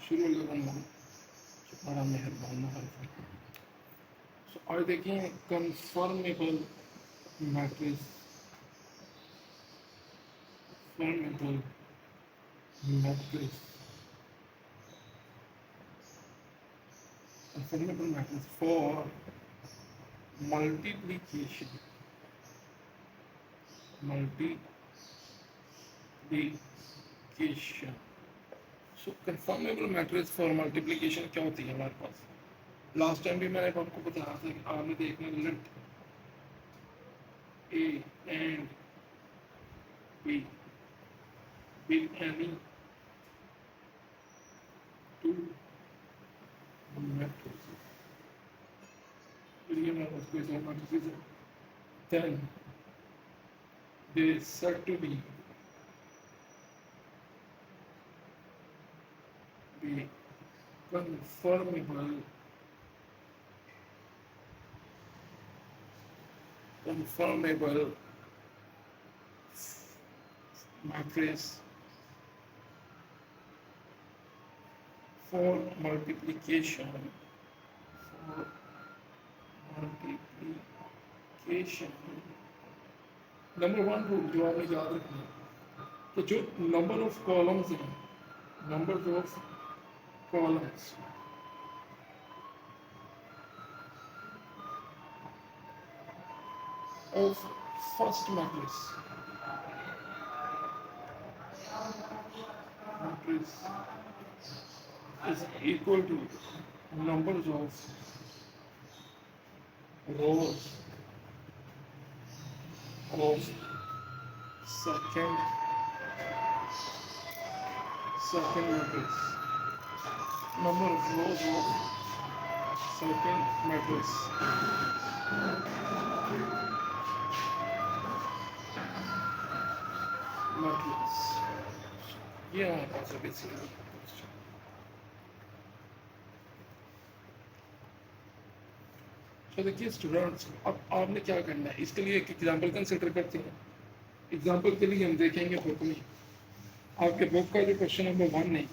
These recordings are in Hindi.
शुरू करूँगा, बड़ा मेहरबान है। और देखिए confirmable matrix, confirmable matrix, confirmable matrix for multiplication, multiplication. So conformable matrix for multiplication क्या होती है हमारे पास? लास्ट टाइम भी मैंने आपको बताया था कि आपने देखना late A and B be any two matrices. फिर ये हमारे पास कोई दो matrices है. Then they is said to be conformable matrix for multiplication. Number one rule जो आपने याद रखना है कि जो नंबर ऑफ कॉलम्स हैं, number of columns of first matrix is equal to numbers of rows of second matrix, number of rows of second matrix. ये हमारे पास है बेसिकली. तो देखिए स्टूडेंट्स, अब आपने क्या करना है, इसके लिए एक एग्जाम्पल कंसिडर करते हैं. एग्जाम्पल के लिए हम देखेंगे बुक में, आपके बुक का जो क्वेश्चन नंबर 1 है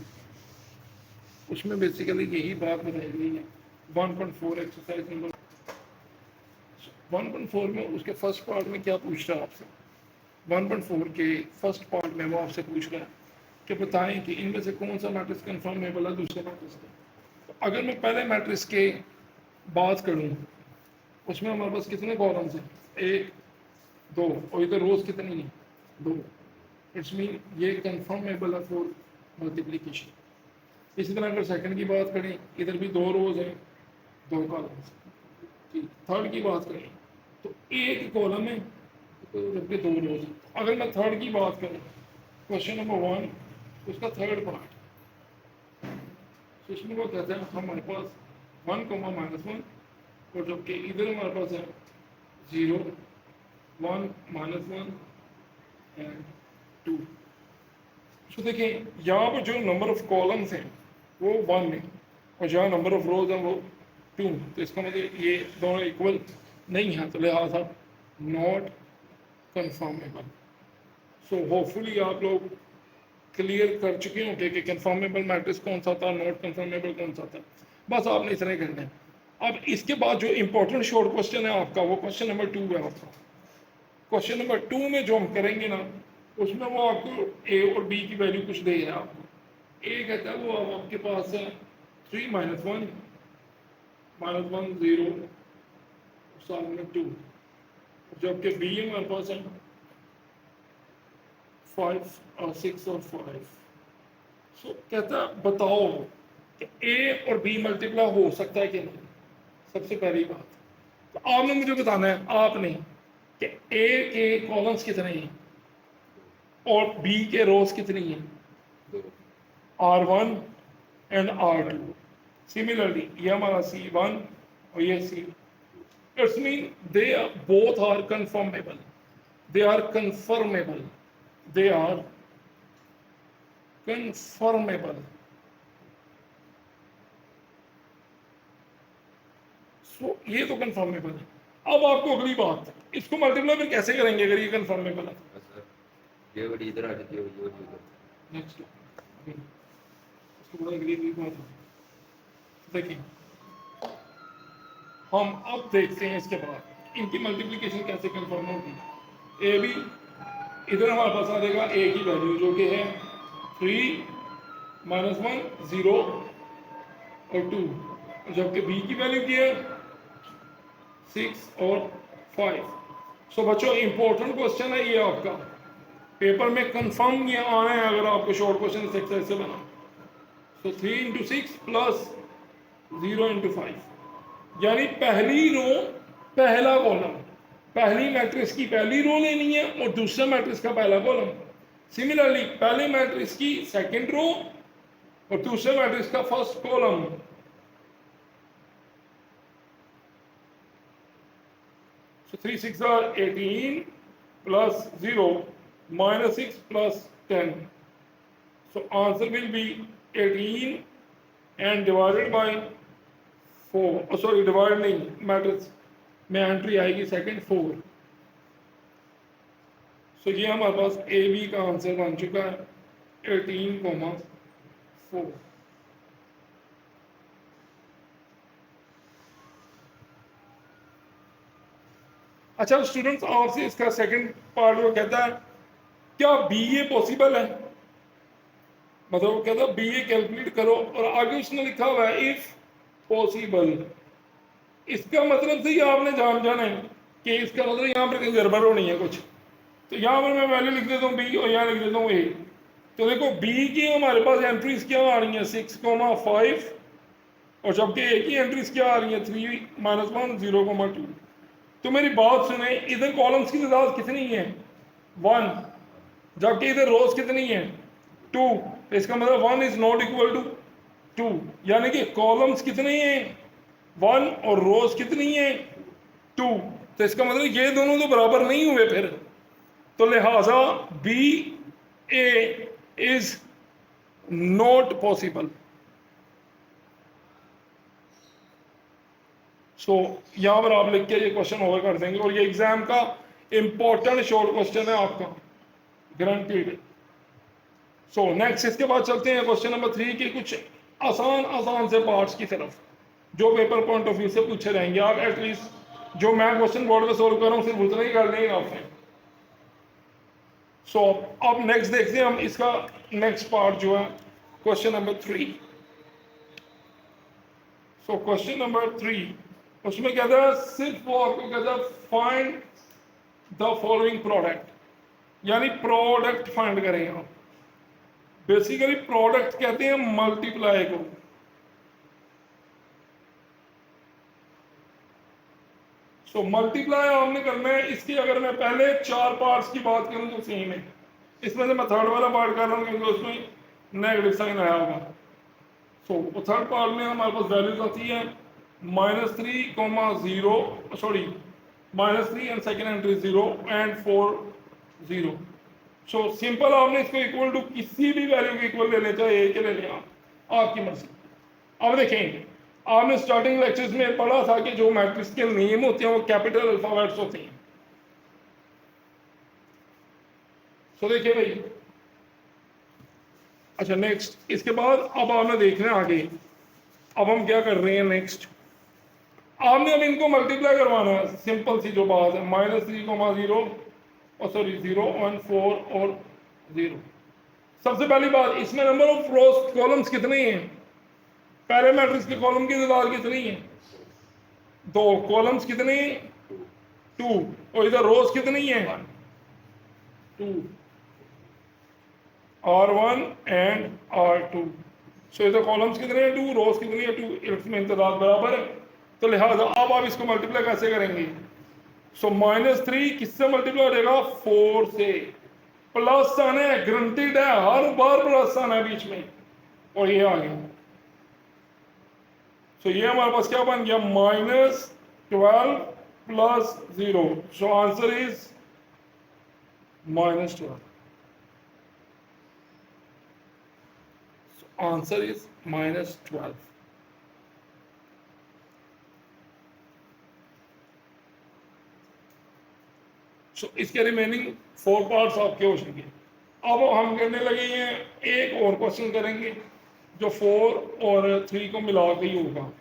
उसमें बेसिकली यही बात बताई गई है. 1.4 एक्सरसाइज नंबर 1.4 में उसके फर्स्ट पार्ट में क्या पूछ रहा है आपसे. 1.4 के फर्स्ट पार्ट में वो आपसे पूछ रहा है कि बताएं कि इनमें से कौन सा मैट्रिक्स कंफर्मेबल है दूसरे मैट्रिक्स का. तो अगर मैं पहले मैट्रिक्स के बात करूं उसमें हमारे पास कितने कॉलम्स हैं, 1 2, और इधर रोज कितनी है, 2. इट्स मीन ये कंफर्मेबल है फॉर मल्टीप्लिकेशन. इसी तरह अगर सेकंड की बात करें, इधर भी 2 रोज हैं, 2 कॉलम्स. ठीक. थर्ड की बात करें तो एक कॉलम है जबकि 2 रोज हैं. अगर मैं थर्ड की बात करूं, क्वेश्चन नंबर 1 उसका थर्ड पार्ट, तो इसमें वो कहते हैं हमारे पास 1, -1, और जबकि इधर हमारे पास है 0, 1, -1 एंड 2. तो देखिए यहाँ पर जो नंबर ऑफ कॉलम्स हैं वो 1 है और जहाँ नंबर ऑफ रोज हैं वो 2. तो इसका मतलब ये दोनों इक्वल नहीं है, तो लिहाजा नॉट कंफर्मेबल. सो होपफुली आप लोग क्लियर कर चुके होंगे कि कंफर्मेबल मैट्रिक्स कौन सा था, नॉट कंफर्मेबल कौन सा था. बस आपने इतना ही करना है. अब इसके बाद जो इंपॉर्टेंट शॉर्ट क्वेश्चन है आपका वो क्वेश्चन नंबर 2 है आपका. क्वेश्चन नंबर 2 में जो हम करेंगे ना उसमें वो आपको ए और बी की वैल्यू कुछ दे रहा है आपको. ए कहता है वो अब आपके पास है 3 - 1 -1 0 सामने 2, जबकि बी हमारे पास है 5 और 6 और 5. सो कहता है बताओ कि ए और बी मल्टीप्लाई हो सकता है कि नहीं. सबसे पहली बात तो आपने मुझे बताना है, आपने कि ए के कॉलम्स कितने हैं और बी के रोज कितनी हैं, R1 एंड R2. सिमिलरली ये हमारा C1 और ये C. It's mean they both are conformable, they are conformable, they are conformable. So ये तो कंफर्मेबल है. अब आपको अगली बात, इसको मल्टीप्लाई फिर कैसे करेंगे अगर ये कंफर्मेबल है. ये वाली इधर आ जाती है, ये वाली उधर. नेक्स्ट थोड़ा ग्रीन भी देखिए, हम अब देखते हैं इसके बाद इनकी मल्टीप्लिकेशन कैसे कंफर्म होगी। ए बी, इधर हमारे पास आ जाएगा ए की वैल्यू जो कि है 3 -1 0 और 2, जबकि बी की वैल्यू क्या है 6 और 5। सो बच्चों इंपॉर्टेंट क्वेश्चन है ये आपका, पेपर में कंफर्म ये आना है अगर आपको शॉर्ट क्वेश्चन इस एक्सरसाइज से बना। सो 3 × 6 प्लस 0 × 5, यानी पहली रो पहला कॉलम, पहली मैट्रिक्स की पहली रो लेनी है और दूसरा मैट्रिक्स का पहला कॉलम। सिमिलरली पहले मैट्रिक्स की सेकंड रो और दूसरे मैट्रिक्स का first column. So 3 6 are 18 plus 0 minus 6 plus 10. So answer will be 18 and divided by 4. Oh, sorry, divided नहीं, मैट्रिक्स में एंट्री आएगी सेकंड 4। सो ये हमारे पास ए बी का आंसर बन चुका है 18,4। अच्छा स्टूडेंट्स, आपसे इसका सेकंड पार्ट वो कहता है क्या बीए पॉसिबल है, मतलब वो कहता है बीए कैलकुलेट करो और आगे उसने लिखा हुआ है इफ पॉसिबल। इसका मतलब से ही आपने जाना है कि इसका मतलब यहाँ पर कहीं गड़बड़ होनी है कुछ। तो यहाँ पर मैं वैल्यू लिख देता हूँ बी और यहाँ लिख देता हूँ ए। तो देखो बी की हमारे पास एंट्रीज क्या आ रही हैं 6,5 और जबकि ए की एंट्रीज क्या आ रही है 3 -1 0,2। तो मेरी बात सुने, इधर कॉलम्स की तादाद कितनी है 1, जबकि इधर रोज कितनी है 2। तो इसका मतलब 1 इज नॉट इक्वल टू 2, यानी कि कॉलम्स कितने हैं 1 और रोज कितनी है 2। तो इसका मतलब ये दोनों तो बराबर नहीं हुए फिर, तो लिहाजा B A is not possible. So यहां पर आप लिख के ये क्वेश्चन ओवर कर देंगे और ये एग्जाम का इंपॉर्टेंट शॉर्ट क्वेश्चन है आपका, गारंटीड। सो नेक्स्ट इसके बाद चलते हैं क्वेश्चन नंबर 3 के कुछ आसान से पार्ट्स की तरफ जो पेपर पॉइंट ऑफ व्यू से पूछे रहेंगे। आप एटलीस्ट जो मैं क्वेश्चन बोर्ड में सोल्व कर रहा हूँ सिर्फ उतना ही कर लेंगे आपने। सो अब नेक्स्ट देखते हैं हम इसका नेक्स्ट पार्ट जो है question number 3। So question number 3 उसमें कहता है सिर्फ वो आपको कहता है फाइंड द फॉलोइंग प्रोडक्ट, यानी प्रोडक्ट फाइंड करें आप। बेसिकली प्रोडक्ट कहते हैं मल्टीप्लाई को। सो मल्टीप्लाई आपने करना है। इसकी अगर मैं पहले 4 पार्ट्स की बात करूं तो सेम है, इसमें से मैं थर्ड वाला पार्ट कर रहा हूं क्योंकि उसमें नेगेटिव साइन आया होगा। सो थर्ड पार्ट में हमारे पास वैल्यूज आती है -3, 0 sorry -3 and second entry 0 and 4 0। So simple आपने इसको इक्वल टू किसी भी वैल्यू के इक्वल ले लें, चाहे ए के ले लें आप, आपकी मर्जी। अब देखें आपने स्टार्टिंग लेक्चर्स में पढ़ा था कि जो मैट्रिक्स के नेम होते हैं वो कैपिटल अल्फाबेट्स होते हैं। सो देखिए भाई, अच्छा नेक्स्ट इसके बाद अब आपने देखना है आगे। अब हम क्या कर रहे हैं नेक्स्ट, आपने अब इनको मल्टीप्लाई करवाना है। सिंपल सी जो बात है -3,0 और सॉरी 0 1 4 और 0। सबसे पहली बात इसमें नंबर ऑफ रोज कॉलम्स कितने हैं, पहले मैट्रिक्स के कॉलम की तादाद कितनी है 2, कॉलम्स कितने 2 और इधर रोज कितनी है 2, R1 एंड R2। सो इधर कॉलम्स कितने हैं 2, रोज कितनी है 2, इसमें तादाद बराबर है। तो लिहाजा अब आप इसको मल्टीप्लाई कैसे करेंगे। सो -3 किससे मल्टीप्लाई हो जाएगा 4 से, प्लस आना है ग्रंटेड है, हर बार प्लस आना है बीच में, और ये आ गया। सो ये हमारे पास क्या बन गया -12 plus 0। So answer is -12। Answer is -12। सो इसके रिमेनिंग 4 पार्ट्स आपके हो चुके। अब हम करने लगे हैं एक और क्वेश्चन करेंगे जो 4 और 3 को मिला के ही होगा,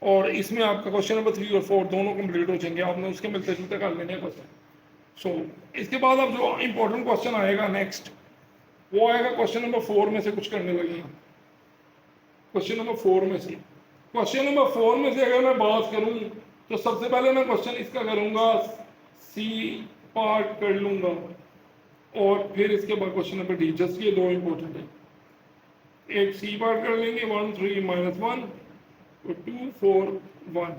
और इसमें आपका क्वेश्चन नंबर 3 और 4 दोनों कंप्लीट हो जाएंगे, आपने उसके मिलते जुलते कर लेने क्वेश्चन। सो इसके बाद अब जो इंपॉर्टेंट क्वेश्चन आएगा नेक्स्ट, वो आएगा क्वेश्चन नंबर 4 में से कुछ करने लगे। क्वेश्चन नंबर 4 में से, क्वेश्चन नंबर 4 में से अगर मैं बात करूं तो सबसे पहले मैं क्वेश्चन इसका करूंगा, सी पार्ट कर लूंगा, और फिर इसके बाद क्वेश्चन नंबर डी। जस्ट ये दो इंपॉर्टेंट है, एक सी पार्ट कर लेंगे 1 3 -1 और 2 4 1।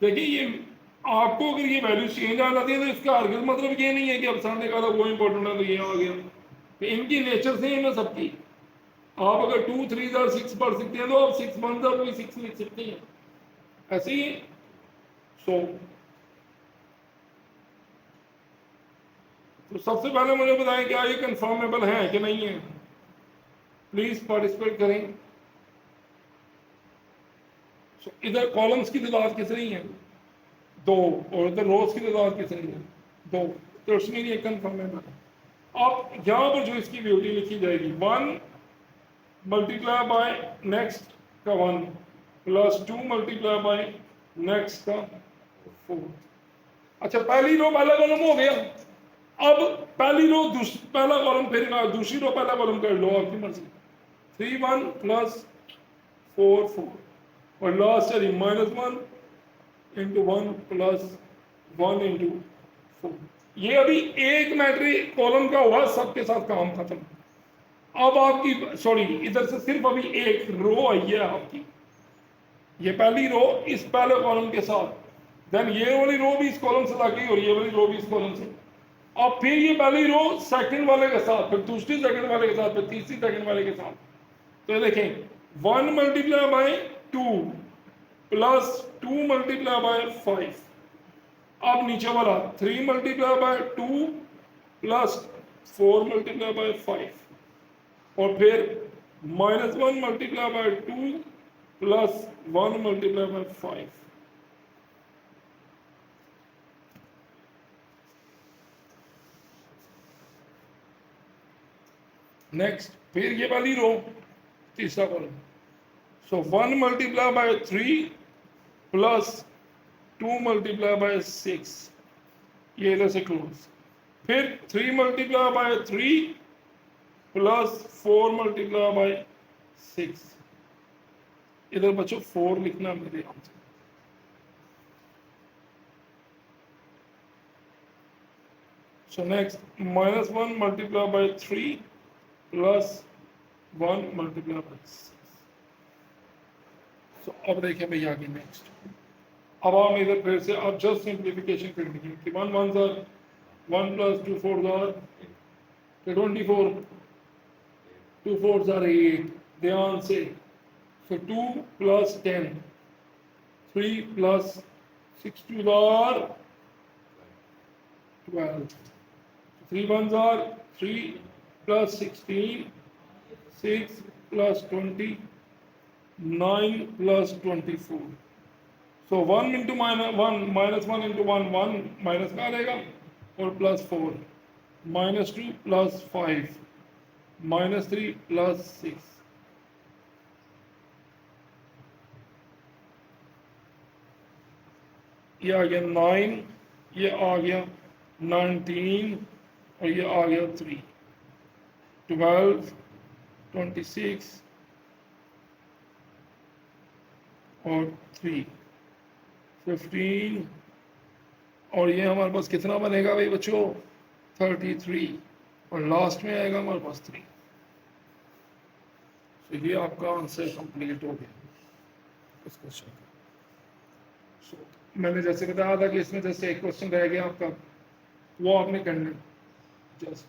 देखिए ये आपको अगर ये वैल्यू चेंज आ जाती है तो इसका अर्थ मतलब ये नहीं है कि अब सामने का था वो इंपॉर्टेंट है तो ये आ गया, तो इनकी नेचर सेम है सबकी। आप अगर 2 3 और 6 पढ़ सकते हैं तो आप 6 1 और 6 लिख सकते हैं, ऐसे ही। सो तो सबसे पहले मुझे बताएं क्या ये कंफर्मेबल है कि नहीं है, प्लीज पार्टिसिपेट करें। So, इधर कॉलम्स की तादाद कितनी है, 2, और इधर रोज की तादाद कितनी है, 2, तो उसमें ये कंफर्मेबल है। अब यहाँ पर जो इसकी वैल्यू लिखी जाएगी 1 मल्टीप्लाई बाय नेक्स्ट का 1 प्लस 2 मल्टीप्लाई बाय नेक्स्ट का 4। अच्छा, पहली रो पहला कॉलम हो गया, अब पहली रो पहला कॉलम फिर दूसरी रो पहला कॉलम कर लो, आपकी मर्जी। 3 1 प्लस 4 4 और लास्ट है -1 इंटू 1 प्लस 1 इंटू 4। ये अभी एक मैट्रिक कॉलम का हुआ, सबके साथ काम खत्म। अब आपकी सॉरी इधर से सिर्फ अभी एक रो आई है आपकी, ये पहली रो इस पहले कॉलम के साथ, देन ये वाली रो भी इस कॉलम से लागी और ये वाली रो भी इस कॉलम से। अब फिर ये पहली रो सेकंड वाले के साथ, फिर दूसरी सेकंड वाले के साथ, फिर तीसरी सेकंड वाले के साथ। तो देखें 1 multiply by 2 plus 2 multiply by 5। अब नीचे वाला 3 multiply by 2 plus 4 multiply by 5, और फिर -1 multiply by 2 plus 1 multiply by 5। Next फिर ये वाली रो तीसरा column, so 1 multiply by 3 plus 2 multiply by 6, ये इधर से क्लोज। फिर 3 multiply by 3 plus 4 multiply by 6, इधर बच्चों 4 लिखना मेरे यहाँ से। So next -1 multiply by 3 plus 1 multiply by 6। सो अब देखें भैया आगे नेक्स्ट, अब हम इधर फिर से अब जस्ट सिंप्लीफिकेशन कर देंगे कि 1 1 जार 1 प्लस 2 4 जार 24, 2 4 जार 8, ध्यान से। सो 2 plus 10, 3 plus 6 2 jar 12, 3 1 jar 3 plus 16, 6 plus 20, 9 plus 24। सो 1 इंटू -1 -1 इंटू 1 1 माइनस का रहेगा, और प्लस 4 -2 प्लस 5 -3 प्लस 6। ये आ गया 9, ये आ गया 19, और ये आ गया 3, 12 26 और 3 15, और ये हमारे पास कितना बनेगा भाई बच्चों 33, और लास्ट में आएगा हमारे पास 3। तो ये आपका आंसर कंप्लीट हो गया इस क्वेश्चन का। सो मैंने जैसे बताया था कि इसमें जैसे एक क्वेश्चन रह गया आपका, वो आपने करना है just.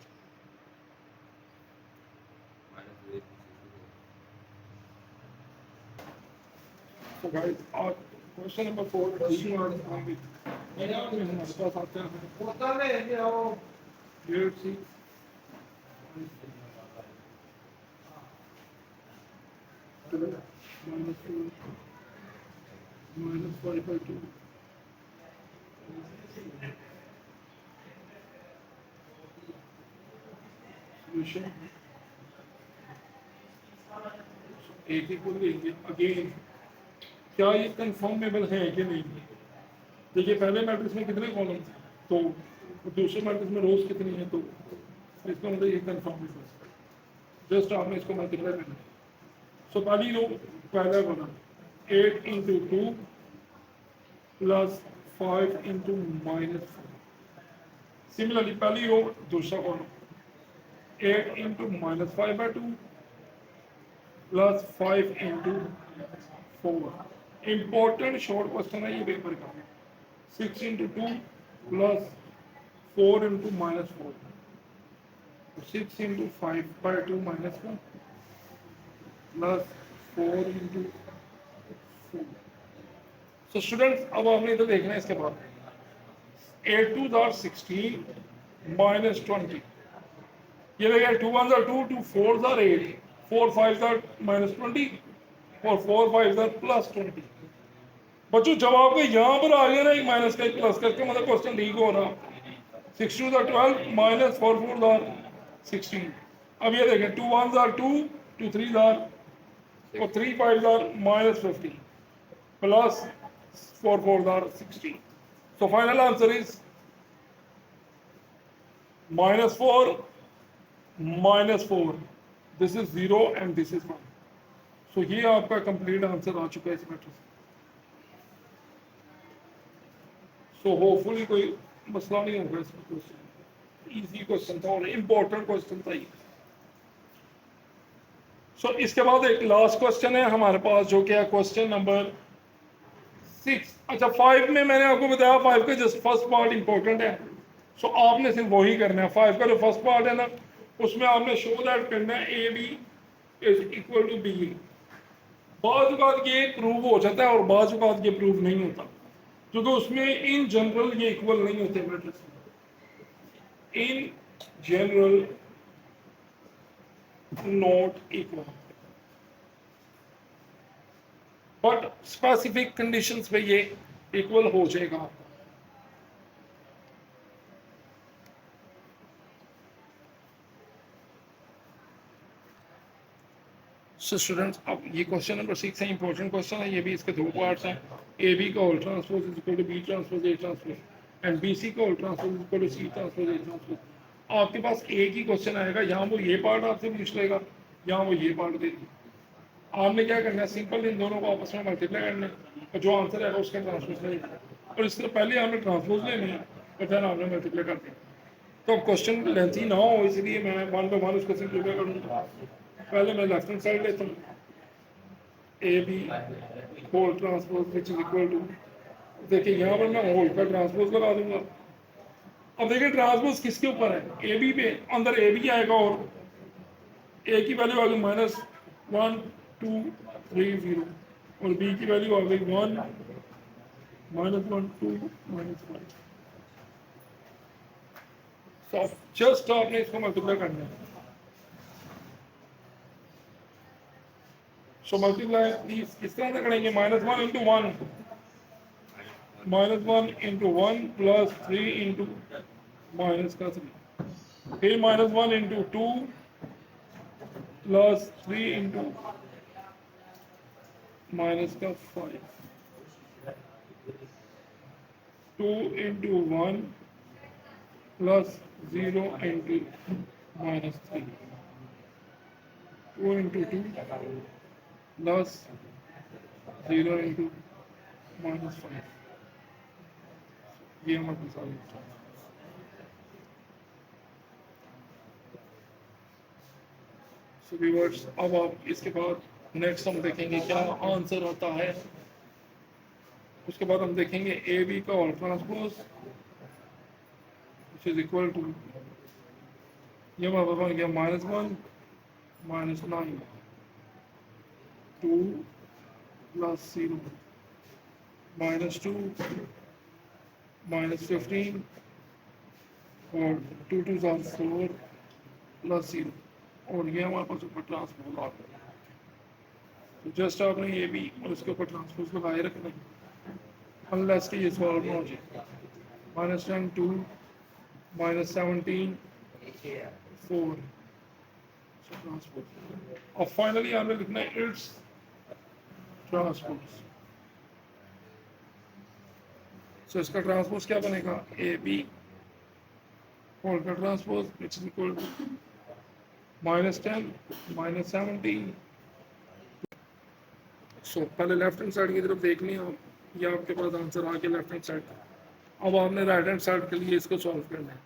So guys, our question number 4 हमारे पास आते हैं here see -2 -5/2 solution। एक इक्वल लेंगे अगेन, क्या ये कंफर्मेबल है कि नहीं। देखिए पहले मैट्रिक्स में कितने कॉलम थे, तो दूसरे मैट्रिक्स में रोज कितनी है, तो इसका मतलब ये कंफर्मेबल है। जस्ट आपने इसको मल्टीप्लाई करना है। सो पहली रो पहला column 8 into 2 plus 5 into -4। Similarly पहली रो दूसरा column 8 into -5/2 plus 5 into 4। Important short question है ये पेपर का। 6 into 2 plus 4 into -4, 6 into 5/2 -1 plus 4 into 4। So students अब आपने इधर देखना है इसके बाद 8 2 आर 16 -20। ये देखिए 2 1 आर 2, 2 4 आर 8, 4 5 आर -20 और 4 5 आर +20। बच्चों जवाब के यहाँ पर आ गया ना एक माइनस का एक प्लस करके, मतलब क्वेश्चन ठीक हो रहा। 6 2 आर 12 -4 4 आर 16। अब ये देखें 2 1 आर 2, 2 3 आर और 3 5 R -50 plus 4 4 R 16। So final answer is -4 -4। This is 0 and this is 1। So ये आपका कंप्लीट आंसर आ चुका है इस मैट्रिक्स। सो होपफुली कोई मसला नहीं होगा इसमें। क्वेश्चन इजी क्वेश्चन था और इम्पोर्टेंट क्वेश्चन था ये। सो इसके बाद एक लास्ट क्वेश्चन है हमारे पास जो कि है क्वेश्चन नंबर 6। अच्छा 5 में मैंने आपको बताया 5 का जस्ट फर्स्ट पार्ट इंपॉर्टेंट है। सो आपने सिर्फ वही करना है। 5 का जो फर्स्ट पार्ट है ना उसमें आपने शो दैट करना है A B is equal to B. बाज़ औक़ात ये प्रूव हो जाता है और बाज़ औक़ात ये प्रूव नहीं होता, क्योंकि उसमें इन जनरल ये इक्वल नहीं होते मैट्रिक्स में। In general not equal, but specific conditions पे ये इक्वल हो जाएगा। सो स्टूडेंट्स अब ये क्वेश्चन नंबर 6 है, इंपॉर्टेंट क्वेश्चन है ये भी। इसके दो पार्ट्स हैं। ए बी का whole transpose is equal to B transpose A transpose and B C का whole transpose is equal to C transpose A transpose. आपके पास एक ही क्वेश्चन आएगा, यहाँ वो ये पार्ट आपसे पूछ लेगा, यहाँ वो ये पार्ट दे देगा। आपने क्या करना है, सिंपल इन दोनों को आपस में मल्टीप्लाई करना है और जो आंसर आएगा उसका ट्रांसपोज लेना है। और इससे पहले आपने ट्रांसपोज लेनी है और फिर आपने मल्टीप्लाई कर देना। तो क्वेश्चन लेंथी ना हो इसलिए मैं 1 बाय 1 उसको सिंपलीफाई करूँगा। पहले मैं लेफ्ट हैंड साइड लेता हूँ, A B whole transpose which is equal to, देखिए यहाँ पर मैं होल का ट्रांसपोज लगा दूंगा। अब देखिए ट्रांसपोज किसके ऊपर है, ए बी पे। अंदर ए बी आएगा और ए की वैल्यू आ गई -1 2 3 0 और बी की वैल्यू आ गई 1 -1 2 -1। तो जस्ट आपने इसको मल्टीप्लाई करना है। सो मल्टीप्लाई प्लीज किस तरह से करेंगे, -1 इंटू 1 -1 इंटू 1 प्लस 3 इंटू -3, फिर -1 into 2 plus 3 into -5, 2 into 1 plus 0 into -3, 2 into 2 plus 0 into -5। ये हमारे साथ सो व्यूअर्स अब आप इसके बाद नेक्स्ट हम देखेंगे क्या आंसर होता है। उसके बाद हम देखेंगे ए बी का whole transpose which is equal to, ये हमारा बन गया -1 -9 2 प्लस 0 -2 -15 और 2 2 आर 4 प्लस 0 और ये हमारे पास ऊपर ट्रांसपोज आ गया। तो जस्ट आपने ये भी और उसके ऊपर ट्रांसपोज लगाए रखना है, अनलेस कि ये सॉल्व ना हो जाए। -10 2 -17 4, ट्रांसपोज। और फाइनली हमें लिखना है इट्स ट्रांसपोज। सो इसका ट्रांसपोज क्या बनेगा, ए बी होल का transpose which is equal to -10 -17। So पहले लेफ्ट हैंड साइड की तरफ देख लिया आप, ये आपके पास आंसर आ गया लेफ्ट हैंड साइड का। अब आपने राइट हैंड साइड के लिए इसको सॉल्व करना है।